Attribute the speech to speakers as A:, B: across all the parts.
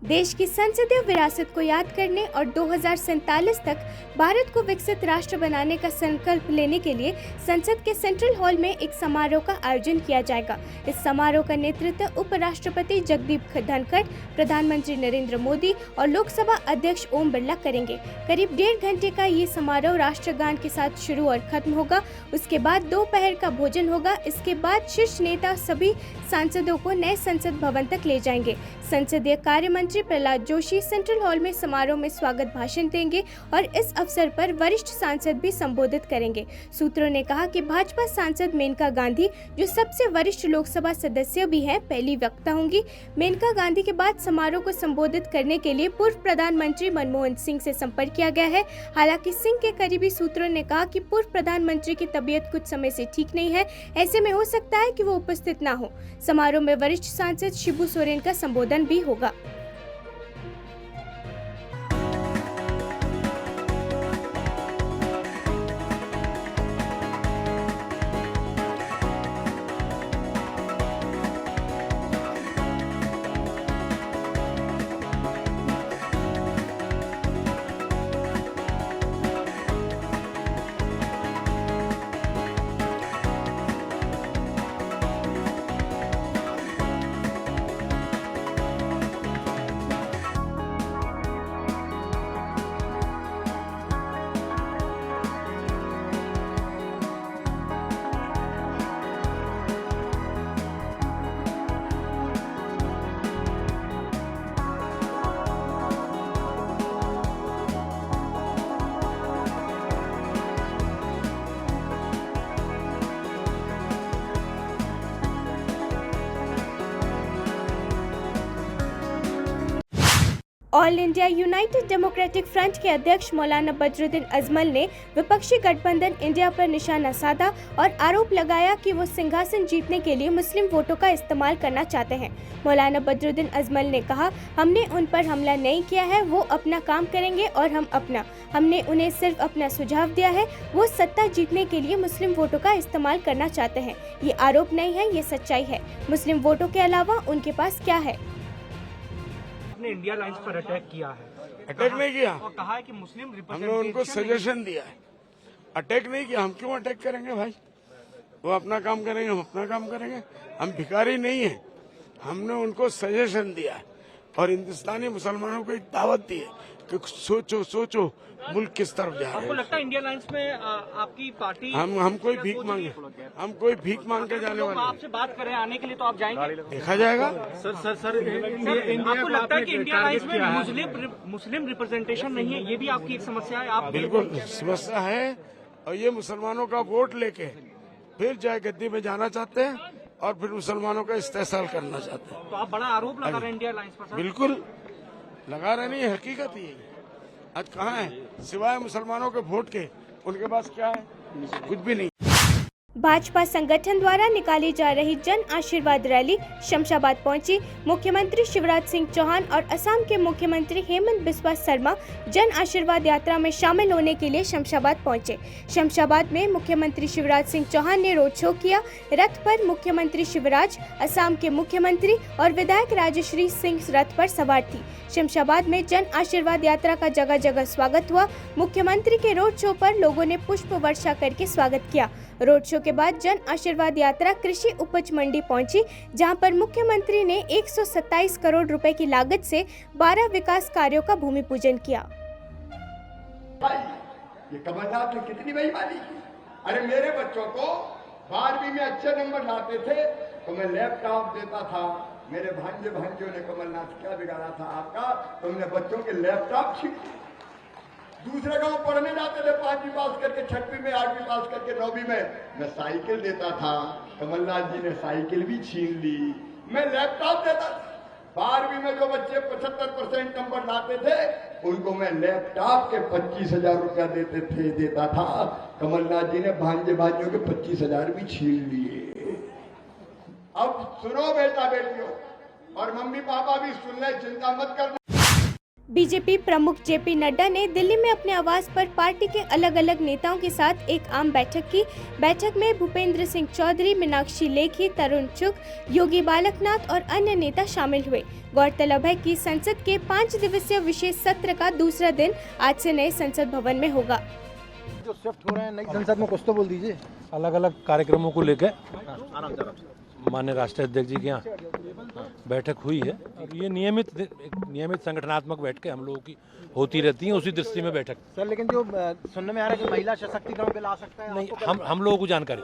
A: देश की संसदीय विरासत को याद करने और 2047 तक भारत को विकसित राष्ट्र बनाने का संकल्प लेने के लिए संसद के सेंट्रल हॉल में एक समारोह का आयोजन किया जाएगा। इस समारोह का नेतृत्व उपराष्ट्रपति जगदीप धनखड़, प्रधानमंत्री नरेंद्र मोदी और लोकसभा अध्यक्ष ओम बिरला करेंगे। करीब 1.5 घंटे का ये समारोह राष्ट्रगान के साथ शुरू और खत्म होगा। उसके बाद दोपहर का भोजन होगा। इसके बाद शीर्ष नेता सभी सांसदों को नए संसद भवन तक ले जाएंगे। संसदीय कार्य मंत्री प्रहलाद जोशी सेंट्रल हॉल में समारोह में स्वागत भाषण देंगे और इस अवसर पर वरिष्ठ सांसद भी संबोधित करेंगे। सूत्रों ने कहा कि भाजपा सांसद मेनका गांधी, जो सबसे वरिष्ठ लोकसभा सदस्य भी हैं, पहली वक्ता होंगी। मेनका गांधी के बाद समारोह को संबोधित करने के लिए पूर्व प्रधानमंत्री मनमोहन सिंह से संपर्क किया गया है। हालांकि सिंह के करीबी सूत्रों ने कहा कि पूर्व प्रधानमंत्री की तबीयत कुछ समय से ठीक नहीं है, ऐसे में हो सकता है कि वो उपस्थित न हो। समारोह में वरिष्ठ सांसद शिबू सोरेन का संबोधन भी होगा। All India United democratic front के अध्यक्ष मौलाना बदरुद्दीन अजमल ने विपक्षी गठबंधन इंडिया पर निशाना साधा और आरोप लगाया कि वो सिंहासन जीतने के लिए मुस्लिम वोटों का इस्तेमाल करना चाहते हैं। मौलाना बदरुद्दीन अजमल ने कहा, हमने उन पर हमला नहीं किया है, वो अपना काम करेंगे और हम अपना। हमने उन्हें सिर्फ अपना सुझाव दिया है। वो सत्ता जीतने के लिए मुस्लिम वोटों का इस्तेमाल करना चाहते हैं। ये आरोप नहीं है, ये सच्चाई है। मुस्लिम वोटों के अलावा उनके पास क्या है?
B: इंडिया लाइंस पर अटैक किया है।
C: अटैक नहीं किया
B: और कहा है कि मुस्लिम
C: हमने उनको सजेशन दिया है। अटैक नहीं किया। हम क्यों अटैक करेंगे भाई? वो अपना काम करेंगे, हम अपना काम करेंगे। हम भिखारी नहीं है। हमने उनको सजेशन दिया है और हिंदुस्तानी मुसलमानों को एक दावत दी है कि सोचो मुल्क किस तरफ जा रहा है।
B: आपको लगता है इंडिया लाइंस में आपकी पार्टी
C: हम कोई भीख मांगे, हम कोई भीख मांग के जाने वाले
B: आपसे बात करें आने के लिए, तो आप जाएंगे?
C: देखा जाएगा।
B: सर आपको लगता है कि इंडिया लाइंस में मुस्लिम रिप्रेजेंटेशन नहीं है? ये भी आपकी एक समस्या है? आप
C: बिल्कुल समस्या है और ये मुसलमानों का वोट लेके फिर जय गद्दी में जाना चाहते हैं और फिर मुसलमानों का इस्तेसाल करना चाहते हैं।
B: तो आप बड़ा आरोप लगा रहे हैं इंडिया लाइंस पर?
C: बिल्कुल लगा रहे नहीं, हकीकत ही है। आज कहाँ है सिवाय मुसलमानों के वोट के? उनके पास क्या है? कुछ भी नहीं।
A: भाजपा संगठन द्वारा निकाली जा रही जन आशीर्वाद रैली शमशाबाद पहुंची। मुख्यमंत्री शिवराज सिंह चौहान और असम के मुख्यमंत्री हेमंत बिस्वा शर्मा जन आशीर्वाद यात्रा में शामिल होने के लिए शमशाबाद पहुंचे। शमशाबाद में मुख्यमंत्री शिवराज सिंह चौहान ने रोड शो किया। रथ पर मुख्यमंत्री शिवराज, असम के मुख्यमंत्री और विधायक राजश्री सिंह रथ पर सवार थी। शमशाबाद में जन आशीर्वाद यात्रा का जगह जगह स्वागत हुआ। मुख्यमंत्री के रोड शो पर लोगों ने पुष्प वर्षा करके स्वागत किया। रोड शो के बाद जन आशीर्वाद यात्रा कृषि उपज मंडी पहुंची, जहां पर मुख्यमंत्री ने 127 करोड़ रुपए की लागत से 12 विकास कार्यों का भूमि पूजन किया।
D: ये कमलनाथ ने कितनी बेईमानी की। अरे मेरे बच्चों को 12वीं में अच्छे नंबर लाते थे तो मैं लैपटॉप देता था। मेरे भांजियों ने कमलनाथ क्या बिगाड़ा था आपका? तुमने बच्चों के लैपटॉप छीन। दूसरे गांव पढ़ने जाते थे, 5वीं पास करके, 6वीं में, 8वीं पास करके, 9वीं में मैं साइकिल देता था। कमलनाथ जी ने साइकिल भी छीन ली। मैं लैपटॉप देता था। 12वीं में जो बच्चे 75% नंबर लाते थे उनको मैं लैपटॉप के 25,000 रुपया देता था। कमलनाथ जी ने भांजियों के 25,000 भी छीन लिए। अब सुनो बेटा बेटियों और मम्मी पापा भी सुन ले, चिंता मत करना।
A: बीजेपी प्रमुख जेपी नड्डा ने दिल्ली में अपने आवास पर पार्टी के अलग अलग नेताओं के साथ एक आम बैठक की। बैठक में भूपेंद्र सिंह चौधरी, मीनाक्षी लेखी, तरुण चुग, योगी बालकनाथ और अन्य नेता शामिल हुए। गौरतलब है कि संसद के 5 दिवसीय विशेष सत्र का दूसरा दिन आज से नए संसद भवन में होगा।
E: जो शिफ्ट हो रहे हैं नई संसद में, कुछ तो बोल दीजिए। अलग अलग कार्यक्रमों को लेकर माननीय राष्ट्रीय अध्यक्ष जी के यहाँ बैठक हुई है और ये नियमित संगठनात्मक बैठकें हम लोगों की होती रहती हैं, उसी दृष्टि में बैठक।
F: सर लेकिन जो सुनने में आ रहा है कि महिला सशक्तिकरण बिल आ सकता है,
E: नहीं, हम लोगों को जानकारी।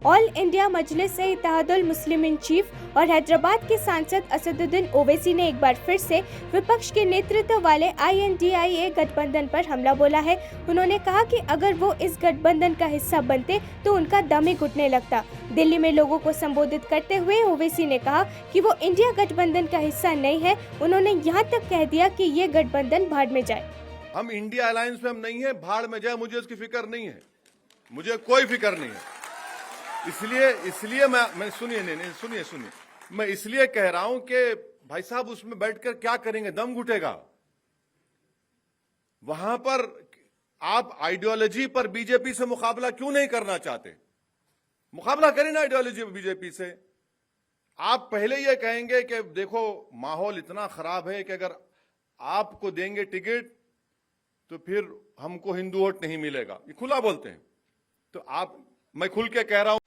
A: ऑल इंडिया मजलिस से इत्तेहादुल मुस्लिमीन चीफ और हैदराबाद के सांसद असदुद्दीन ओवैसी ने एक बार फिर से विपक्ष के नेतृत्व वाले INDIA गठबंधन पर हमला बोला है। उन्होंने कहा कि अगर वो इस गठबंधन का हिस्सा बनते तो उनका दम ही घुटने लगता। दिल्ली में लोगों को संबोधित करते हुए ओवैसी ने कहा कि वो इंडिया गठबंधन का हिस्सा नहीं है। उन्होंने यहाँ तक कह दिया कि ये गठबंधन भाड़ में जाए।
G: हम इंडिया अलायंस में हम नहीं है, भाड़ में जाए मुझे उसकी फिक्र नहीं है, मुझे कोई फिक्र नहीं है। इसलिए मैं सुनिए मैं इसलिए कह रहा हूं कि भाई साहब उसमें बैठकर क्या करेंगे, दम घुटेगा। वहां पर आप आइडियोलॉजी पर बीजेपी से मुकाबला क्यों नहीं करना चाहते? मुकाबला करें ना आइडियोलॉजी पर बीजेपी से। आप पहले ये कहेंगे कि देखो माहौल इतना खराब है कि अगर आपको देंगे टिकट तो फिर हमको हिंदू वोट नहीं मिलेगा, ये खुला बोलते हैं। तो मैं खुल के कह रहा हूं।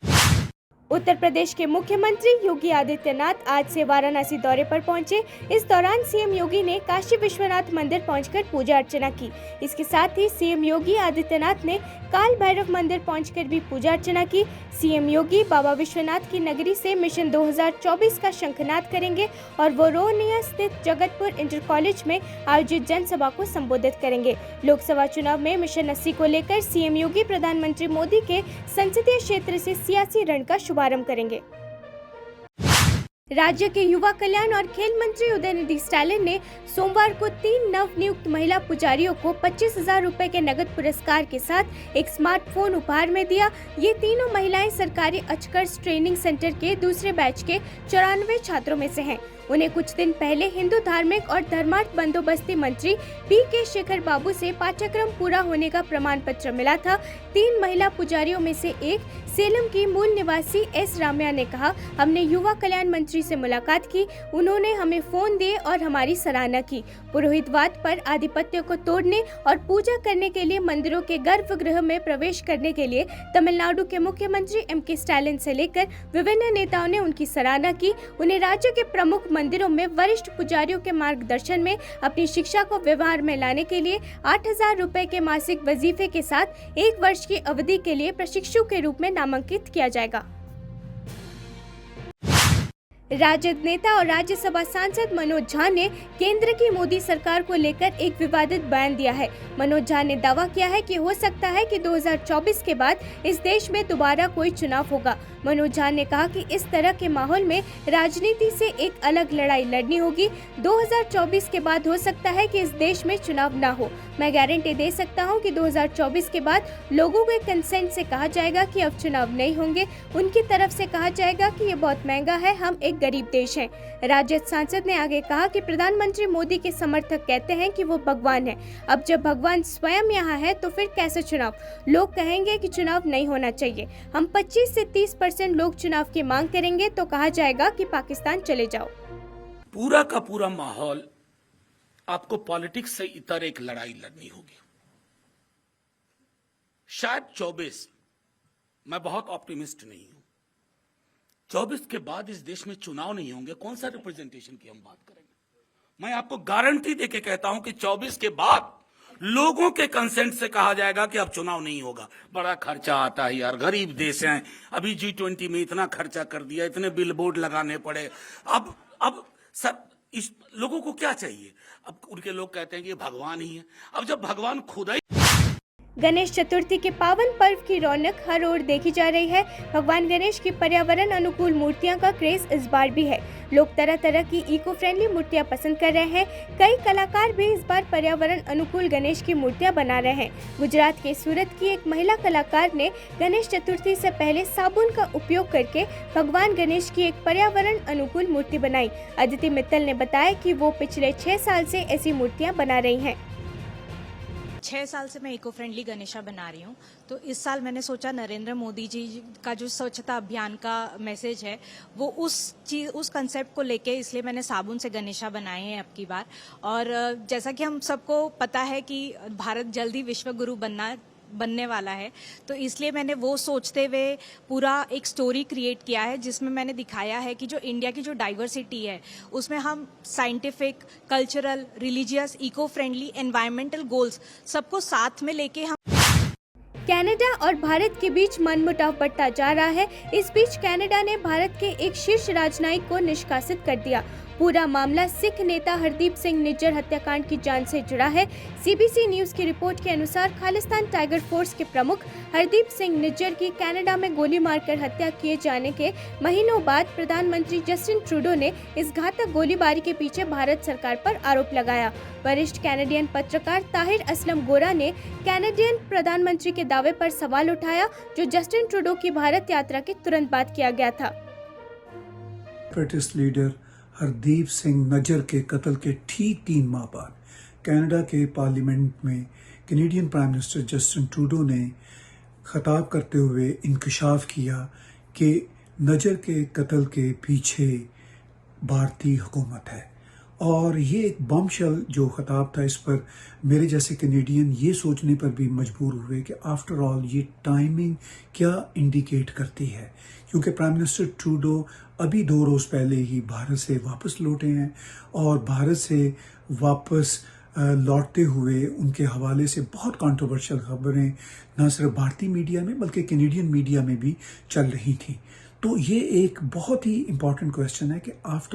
A: उत्तर प्रदेश के मुख्यमंत्री योगी आदित्यनाथ आज से वाराणसी दौरे पर पहुंचे। इस दौरान सीएम योगी ने काशी विश्वनाथ मंदिर पहुंचकर पूजा अर्चना की। इसके साथ ही सीएम योगी आदित्यनाथ ने काल भैरव मंदिर पहुंचकर भी पूजा अर्चना की। सीएम योगी बाबा विश्वनाथ की नगरी से मिशन 2024 का शंखनाद करेंगे और वो रोहनिया स्थित जगतपुर इंटर कॉलेज में आयोजित जनसभा को संबोधित करेंगे। लोकसभा चुनाव में मिशन 80 को लेकर सीएम योगी प्रधानमंत्री मोदी के संसदीय क्षेत्र से सियासी रण का शुभारंभ करेंगे। राज्य के युवा कल्याण और खेल मंत्री उदयनिधि स्टालिन ने सोमवार को 3 नवनियुक्त महिला पुजारियों को 25,000 रुपए के नगद पुरस्कार के साथ एक स्मार्टफोन उपहार में दिया। ये तीनों महिलाएं सरकारी अचकर्स ट्रेनिंग सेंटर के दूसरे बैच के 94 छात्रों में से हैं। उन्हें कुछ दिन पहले हिंदू धार्मिक और धर्मार्थ बंदोबस्ती मंत्री PK शेखर बाबू से पाठ्यक्रम पूरा होने का प्रमाण पत्र मिला था। 3 महिला पुजारियों में से एक सेलम की मूल निवासी S राम्या ने कहा, हमने युवा कल्याण मंत्री से मुलाकात की, उन्होंने हमें फोन दिए और हमारी सराहना की। पुरोहितवाद पर आधिपत्य को तोड़ने और पूजा करने के लिए मंदिरों के गर्भगृह में प्रवेश करने के लिए तमिलनाडु के मुख्यमंत्री MK स्टालिन से लेकर विभिन्न नेताओं ने उनकी सराहना की। उन्हें राज्य के प्रमुख मंदिरों में वरिष्ठ पुजारियों के मार्गदर्शन में अपनी शिक्षा को व्यवहार में लाने के लिए 8,000 रुपए के मासिक वजीफे के साथ 1 वर्ष की अवधि के लिए प्रशिक्षु के रूप में नामांकित किया जाएगा। राजद नेता और राज्यसभा सांसद मनोज झा ने केंद्र की मोदी सरकार को लेकर एक विवादित बयान दिया है। मनोज झा ने दावा किया है कि हो सकता है कि 2024 के बाद इस देश में दोबारा कोई चुनाव होगा। मनोज झा ने कहा कि इस तरह के माहौल में राजनीति से एक अलग लड़ाई लड़नी होगी। 2024 के बाद हो सकता है कि इस देश में चुनाव ना हो। मैं गारंटी दे सकता हूं कि 2024 के बाद लोगों के कंसेंट से कहा जाएगा कि अब चुनाव नहीं होंगे। उनकी तरफ से कहा जाएगा कि ये बहुत महंगा है, हम एक गरीब देश हैं। राजद सांसद ने आगे कहा कि प्रधानमंत्री मोदी के समर्थक कहते हैं कि वो भगवान है। अब जब भगवान स्वयं यहाँ है तो फिर कैसे चुनाव? लोग कहेंगे कि चुनाव नहीं होना चाहिए। हम 25 से 30% लोग चुनाव की मांग करेंगे तो कहा जाएगा कि पाकिस्तान चले जाओ।
H: पूरा का पूरा माहौल आपको पॉलिटिक्स से इतर एक लड़ाई लड़नी होगी। शायद 24, मैं बहुत ऑप्टिमिस्ट नहीं हूं, 24 के बाद इस देश में चुनाव नहीं होंगे। कौन सा रिप्रेजेंटेशन की हम बात करेंगे? मैं आपको गारंटी देके कहता हूं कि 24 के बाद लोगों के कंसेंट से कहा जाएगा कि अब चुनाव नहीं होगा। बड़ा खर्चा आता है यार, गरीब देश हैं, अभी G20 में इतना खर्चा कर दिया, इतने बिल बोर्ड लगाने पड़े। अब सर इस लोगों को क्या चाहिए? अब उनके लोग कहते हैं कि ये भगवान ही है। अब जब भगवान खुदा ही
A: गणेश चतुर्थी के पावन पर्व की रौनक हर ओर देखी जा रही है। भगवान गणेश की पर्यावरण अनुकूल मूर्तियों का क्रेज इस बार भी है। लोग तरह तरह की इको फ्रेंडली मूर्तियां पसंद कर रहे हैं। कई कलाकार भी इस बार पर्यावरण अनुकूल गणेश की मूर्तियां बना रहे हैं। गुजरात के सूरत की एक महिला कलाकार ने गणेश चतुर्थी से पहले साबुन का उपयोग करके भगवान गणेश की एक पर्यावरण अनुकूल मूर्ति बनाई। अदिति मित्तल ने बताया कि वो पिछले 6 साल से ऐसी मूर्तियां बना रही हैं।
I: 6 साल से मैं इको फ्रेंडली गणेशा बना रही हूँ। तो इस साल मैंने सोचा नरेंद्र मोदी जी का जो स्वच्छता अभियान का मैसेज है वो उस कंसेप्ट को लेके, इसलिए मैंने साबुन से गणेशा बनाए हैं अब की बार। और जैसा कि हम सबको पता है कि भारत जल्दी विश्व गुरु बनने वाला है, तो इसलिए मैंने वो सोचते हुए पूरा एक स्टोरी क्रिएट किया है जिसमें मैंने दिखाया है कि जो इंडिया की जो डाइवर्सिटी है उसमें हम scientific, cultural, religious, eco friendly, environmental goals सबको साथ में लेके हम।
A: कनाडा और भारत के बीच मनमुटाव बढ़ता जा रहा है। इस बीच कनाडा ने भारत के एक शीर्ष राजनयिक को निष्कासित कर दिया। पूरा मामला सिख नेता हरदीप सिंह निज्जर हत्याकांड की जांच से जुड़ा है। सीबीसी न्यूज की रिपोर्ट के अनुसार खालिस्तान टाइगर फोर्स के प्रमुख हरदीप सिंह निज्जर की कनाडा में गोली मारकर हत्या किए जाने के महीनों बाद प्रधानमंत्री जस्टिन ट्रूडो ने इस घातक गोलीबारी के पीछे भारत सरकार पर आरोप लगाया। वरिष्ठ कैनेडियन पत्रकार ताहिर असलम गोरा ने कैनेडियन प्रधानमंत्री के दावे पर सवाल उठाया, जो जस्टिन ट्रूडो की भारत यात्रा के तुरंत बाद किया गया था।
J: ब्रिटिश लीडर हरदीप सिंह नज्जर के कत्ल के ठीक 3 माह बाद कनाडा के पार्लियामेंट में Canadian prime minister Justin Trudeau ने खिताब करते हुए इंकशाफ किया कि नज्जर के कत्ल के पीछे भारतीय हुकूमत है। और ये एक बमशेल जो खिताब था, इस पर मेरे जैसे कैनेडियन ये सोचने पर भी मजबूर हुए कि आफ्टर ऑल ये टाइमिंग क्या इंडिकेट करती है, क्योंकि प्राइम मिनिस्टर ट्रूडो अभी 2 रोज़ पहले ही भारत से वापस लौटे हैं और भारत से वापस लौटते हुए उनके हवाले से बहुत कंट्रोवर्शियल खबरें न सिर्फ भारतीय मीडिया में बल्कि कैनेडियन मीडिया में भी चल रही थी। तो ये एक बहुत ही इम्पॉर्टेंट क्वेश्चन है कि आफ्टर